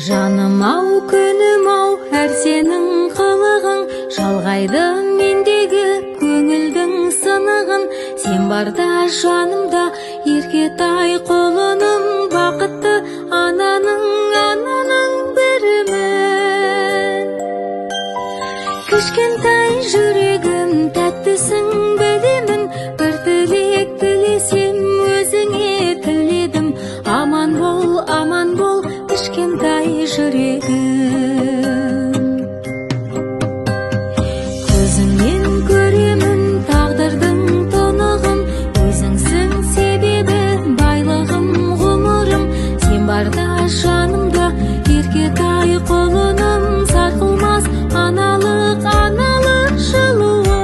Жаным ау, күнім ау, әр сенің қылығың жалғайды мендегі көңілдің сынығын. Сен барда жанымда еркетай құлыным, бақытты ананың бірімін. Кішкентай жүрегім тәттісің білемін, бір тілек тілесем өзіңе тіледім. Аман бол, кішкентай жүрегім. Көзіңнен көремін тағдырдың тұнығын, өзіңсің себебі байлығым, ғұмырым. Сен барда жанымда еркетай құлыным, сарқылмас аналық жылуы.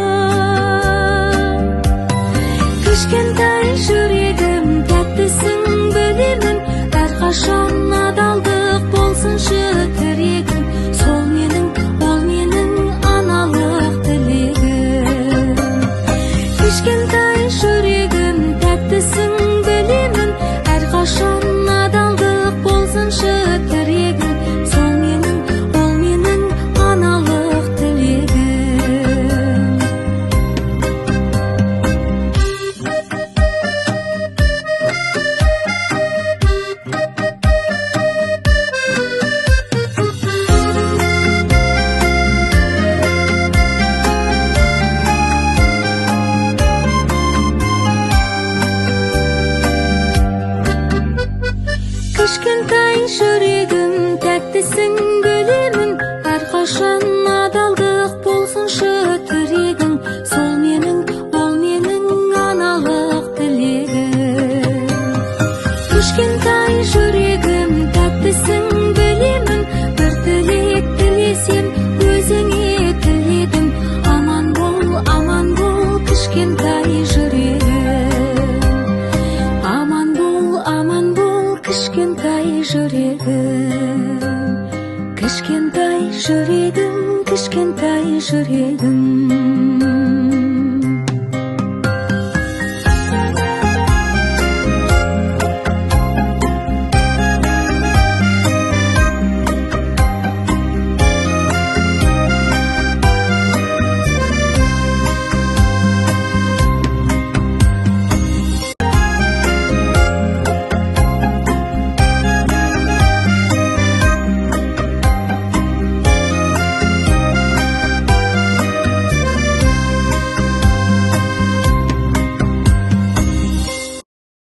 Кішкентай жүрегім тәттісің білемін, әрқашан адалдық болсыншы тірегім. Сол менің, ол менің аналық тілегім. Кішкентай жүрегім тәттісің білемін, әрқашан адалдық болсыншы тірегім. Сол менің, ол менің аналық тілегім. Кішкентай жүрегім тәттісің білемін, әрқашан адалдық болсыншы тірегің. Сол менің, ол менің аналық тілегім. Кішкентай жүрегім тәттісің білемін, бір тілек тілесем өзіңе тіледім. Аман бол, кішкентай жүрегім. Аман бол, кішкентай жүрегім. Кішкентай жүрегім, кішкентай жүрегім.